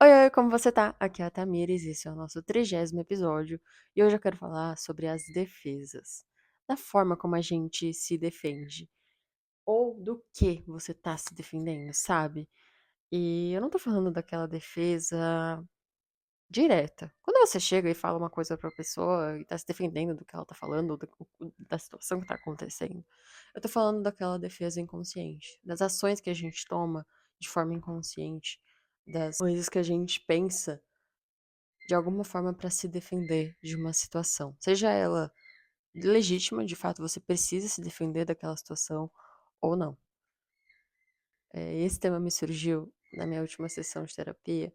Oi, oi, como você tá? Aqui é a Tamires, esse é o nosso 30º episódio e hoje eu quero falar sobre as defesas, da forma como a gente se defende, ou do que você tá se defendendo, sabe? E eu não tô falando daquela defesa direta. Quando você chega e fala uma coisa pra pessoa e tá se defendendo do que ela tá falando, ou da situação que tá acontecendo, eu tô falando daquela defesa inconsciente, das ações que a gente toma de forma inconsciente, das coisas que a gente pensa de alguma forma para se defender de uma situação. Seja ela legítima, de fato você precisa se defender daquela situação ou não. Esse tema me surgiu na minha última sessão de terapia,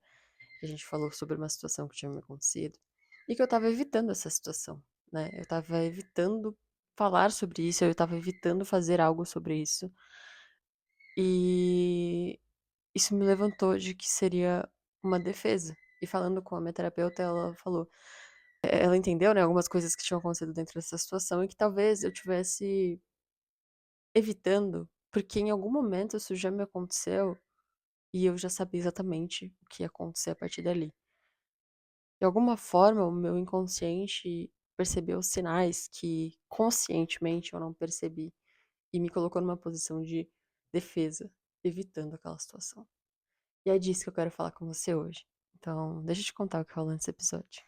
que a gente falou sobre uma situação que tinha me acontecido e que eu estava evitando essa situação, né? Eu estava evitando falar sobre isso, eu estava evitando fazer algo sobre isso. E isso me levantou de que seria uma defesa. E falando com a minha terapeuta, ela falou, ela entendeu, né, algumas coisas que tinham acontecido dentro dessa situação e que talvez eu tivesse evitando, porque em algum momento isso já me aconteceu e eu já sabia exatamente o que ia acontecer a partir dali. De alguma forma, o meu inconsciente percebeu sinais que conscientemente eu não percebi e me colocou numa posição de defesa, evitando aquela situação. E é disso que eu quero falar com você hoje. Então, deixa eu te contar o que rolou nesse episódio.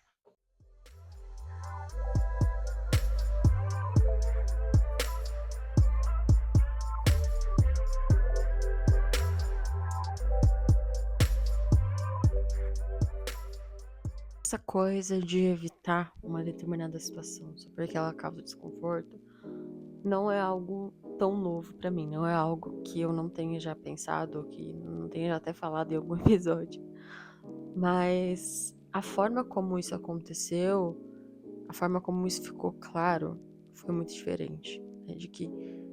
Essa coisa de evitar uma determinada situação só porque ela causa desconforto não é algo tão novo pra mim, não é algo que eu não tenha já pensado ou que não tenha já até falado em algum episódio. Mas a forma como isso aconteceu, a forma como isso ficou claro, foi muito diferente, né? De que,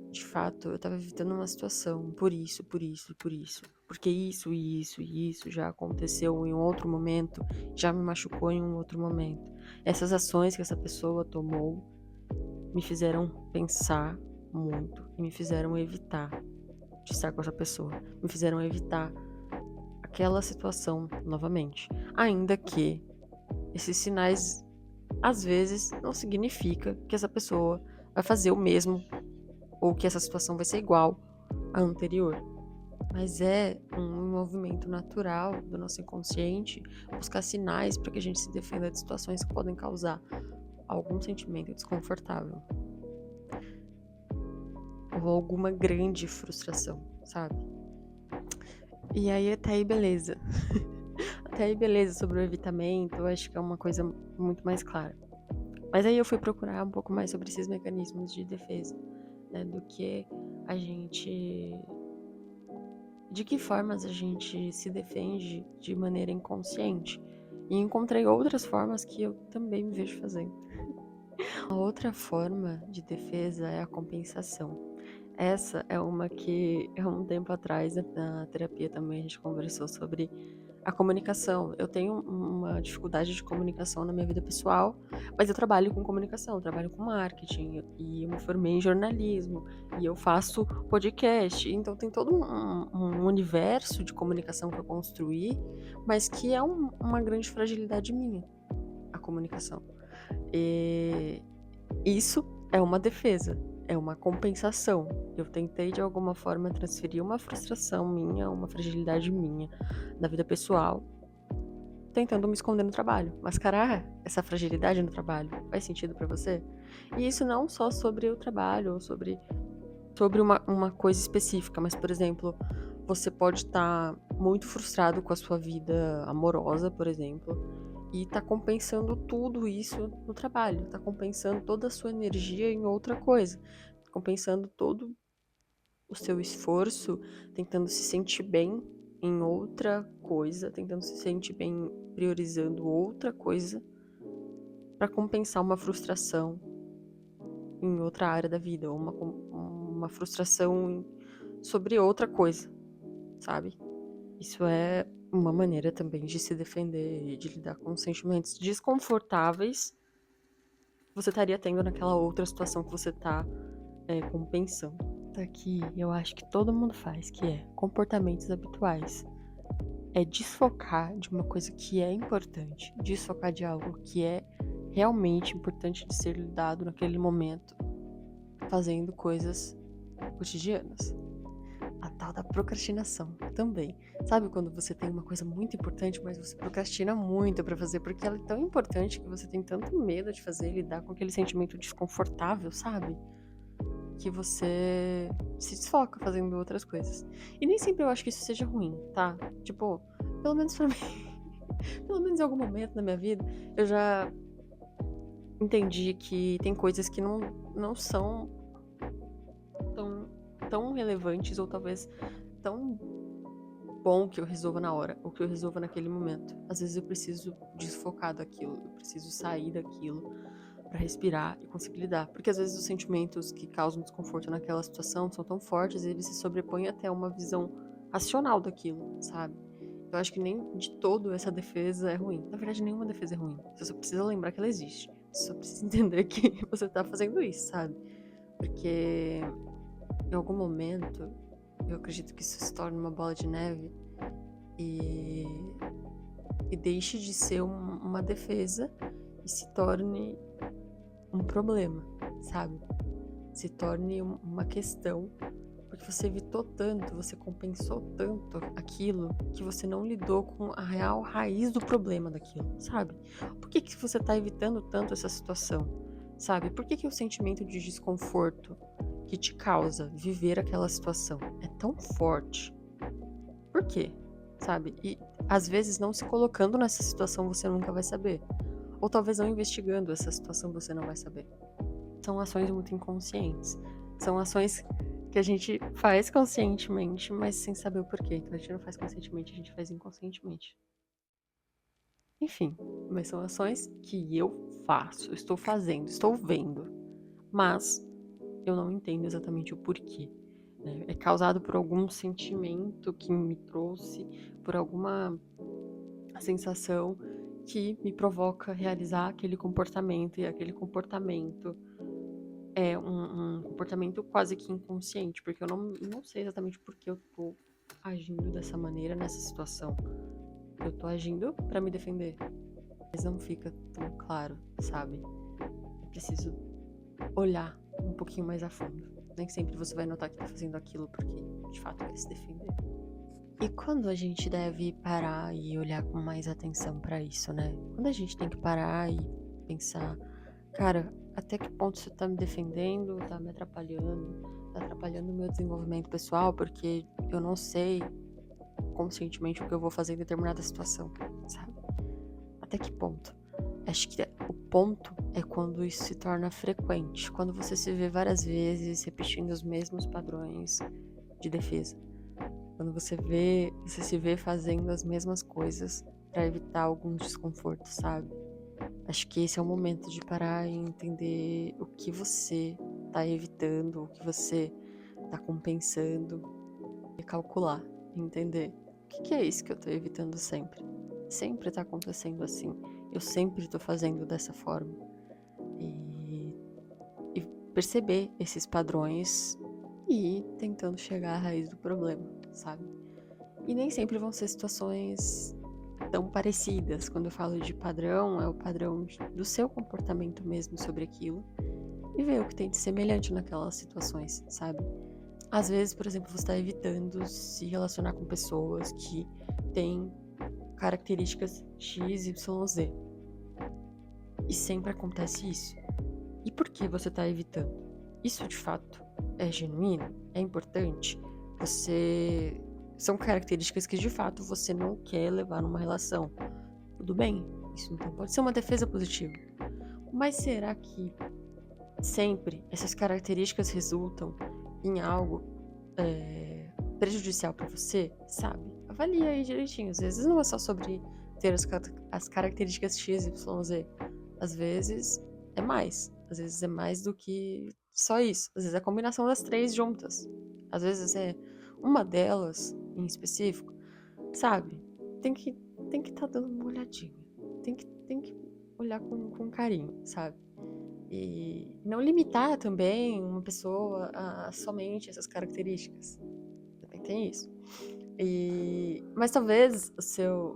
de fato, eu tava evitando uma situação por isso, por isso, por isso. Porque isso, e isso, e isso já aconteceu em um outro momento, já me machucou em um outro momento. Essas ações que essa pessoa tomou me fizeram pensar muito e me fizeram evitar de estar com essa pessoa. Me fizeram evitar aquela situação novamente. Ainda que esses sinais, às vezes, não significa que essa pessoa vai fazer o mesmo ou que essa situação vai ser igual à anterior. Mas é um movimento natural do nosso inconsciente buscar sinais para que a gente se defenda de situações que podem causar algum sentimento desconfortável ou alguma grande frustração, sabe? E aí até aí beleza. Até aí beleza sobre o evitamento, eu acho que é uma coisa muito mais clara. Mas aí eu fui procurar um pouco mais sobre esses mecanismos de defesa, né, do que a gente, de que formas a gente se defende de maneira inconsciente. E encontrei outras formas que eu também me vejo fazendo. A outra forma de defesa é a compensação. Essa é uma que, há um tempo atrás, na terapia também, a gente conversou sobre a comunicação. Eu tenho uma dificuldade de comunicação na minha vida pessoal, mas eu trabalho com comunicação, eu trabalho com marketing, e eu me formei em jornalismo, e eu faço podcast. Então tem todo um universo de comunicação que eu construí, mas que é uma grande fragilidade minha, a comunicação. E isso é uma defesa, é uma compensação. Eu tentei de alguma forma transferir uma frustração minha, uma fragilidade minha da vida pessoal, tentando me esconder no trabalho. Mascarar essa fragilidade no trabalho faz sentido pra você? E isso não só sobre o trabalho ou sobre uma coisa específica, mas, por exemplo, você pode estar muito frustrado com a sua vida amorosa, por exemplo, e tá compensando tudo isso no trabalho, tá compensando toda a sua energia em outra coisa, tá compensando todo o seu esforço tentando se sentir bem em outra coisa, tentando se sentir bem priorizando outra coisa pra compensar uma frustração em outra área da vida, ou uma frustração sobre outra coisa, sabe? Isso é uma maneira também de se defender e de lidar com sentimentos desconfortáveis que você estaria tendo naquela outra situação que você tá compensando. Tá aqui, eu acho que todo mundo faz, que é comportamentos habituais. é desfocar de uma coisa que é importante, desfocar de algo que é realmente importante de ser lidado naquele momento, fazendo coisas cotidianas. A tal da procrastinação também. Sabe quando você tem uma coisa muito importante, mas você procrastina muito pra fazer, porque ela é tão importante que você tem tanto medo de fazer, lidar com aquele sentimento desconfortável, sabe? Que você se desfoca fazendo outras coisas. E nem sempre eu acho que isso seja ruim, tá? Tipo, pelo menos pra mim, pelo menos em algum momento na minha vida, eu já entendi que tem coisas que não são tão, tão relevantes ou talvez tão bom que eu resolva na hora, ou que eu resolva naquele momento. Às vezes eu preciso desfocar daquilo, eu preciso sair daquilo pra respirar e conseguir lidar. Porque às vezes os sentimentos que causam desconforto naquela situação são tão fortes e eles se sobrepõem até uma visão racional daquilo, sabe? Eu acho que nem de todo essa defesa é ruim. Na verdade, nenhuma defesa é ruim. Você só precisa lembrar que ela existe. Você só precisa entender que você tá fazendo isso, sabe? Porque em algum momento eu acredito que isso se torne uma bola de neve e, e deixe de ser uma defesa e se torne um problema, sabe? Se torne uma questão, porque você evitou tanto, você compensou tanto aquilo que você não lidou com a real raiz do problema daquilo, sabe? Por que que você tá evitando tanto essa situação, sabe? Por que que o sentimento de desconforto que te causa viver aquela situação é tão forte? Por quê? Sabe? E às vezes não se colocando nessa situação você nunca vai saber. Ou talvez não investigando essa situação você não vai saber. São ações muito inconscientes. São ações que a gente faz conscientemente, mas sem saber o porquê. Então a gente não faz conscientemente, a gente faz inconscientemente. Enfim, mas são ações que eu faço, estou fazendo, estou vendo. Mas eu não entendo exatamente o porquê. Né? É causado por algum sentimento que me trouxe, por alguma sensação que me provoca realizar aquele comportamento, e aquele comportamento é um comportamento quase que inconsciente, porque eu não sei exatamente por que eu tô agindo dessa maneira nessa situação. Eu tô agindo pra me defender, mas não fica tão claro, sabe? É preciso olhar um pouquinho mais a fundo. Nem sempre você vai notar que tá fazendo aquilo porque de fato quer se defender. E quando a gente deve parar e olhar com mais atenção pra isso, né? Quando a gente tem que parar e pensar, cara, até que ponto isso tá me defendendo, tá me atrapalhando, tá atrapalhando o meu desenvolvimento pessoal, porque eu não sei conscientemente o que eu vou fazer em determinada situação, sabe? Até que ponto? Acho que o ponto é quando isso se torna frequente, quando você se vê várias vezes repetindo os mesmos padrões de defesa. Quando você se vê fazendo as mesmas coisas pra evitar alguns desconfortos, sabe? Acho que esse é o momento de parar e entender o que você tá evitando, o que você tá compensando e calcular, entender o que é isso que eu tô evitando sempre. Sempre tá acontecendo assim. Eu sempre tô fazendo dessa forma. E, e perceber esses padrões e ir tentando chegar à raiz do problema, sabe? E nem sempre vão ser situações tão parecidas. Quando eu falo de padrão, é o padrão do seu comportamento mesmo sobre aquilo e ver o que tem de semelhante naquelas situações, sabe? Às vezes, por exemplo, você está evitando se relacionar com pessoas que têm características X, Y, Z. E sempre acontece isso. E por que você está evitando? Isso de fato é genuíno? É importante? Você são características que de fato você não quer levar numa relação. Tudo bem, isso então pode ser uma defesa positiva. Mas será que sempre essas características resultam em algo prejudicial pra você? Sabe? Avalia aí direitinho. Às vezes não é só sobre ter as características X, Y, Z. Às vezes é mais. Às vezes é mais do que só isso. Às vezes é a combinação das três juntas. Às vezes é uma delas em específico, sabe? Tem que tem que estar dando uma olhadinha. Tem que olhar com carinho, sabe? E não limitar também uma pessoa a somente essas características. Também tem isso. Mas talvez o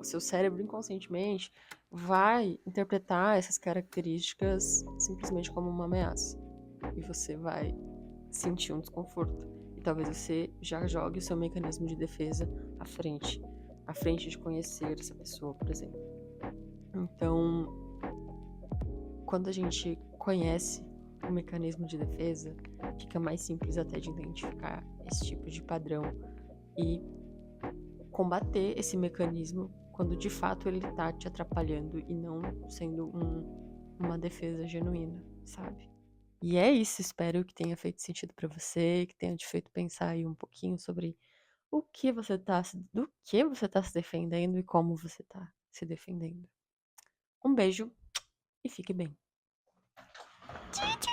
seu cérebro inconscientemente vai interpretar essas características simplesmente como uma ameaça. E você vai sentir um desconforto. E talvez você já jogue o seu mecanismo de defesa à frente de conhecer essa pessoa, por exemplo. Então, quando a gente conhece o mecanismo de defesa, fica mais simples até de identificar esse tipo de padrão e combater esse mecanismo quando de fato ele tá te atrapalhando e não sendo uma defesa genuína, sabe? E é isso, espero que tenha feito sentido pra você, que tenha te feito pensar aí um pouquinho sobre do que você tá se defendendo e como você tá se defendendo. Um beijo e fique bem.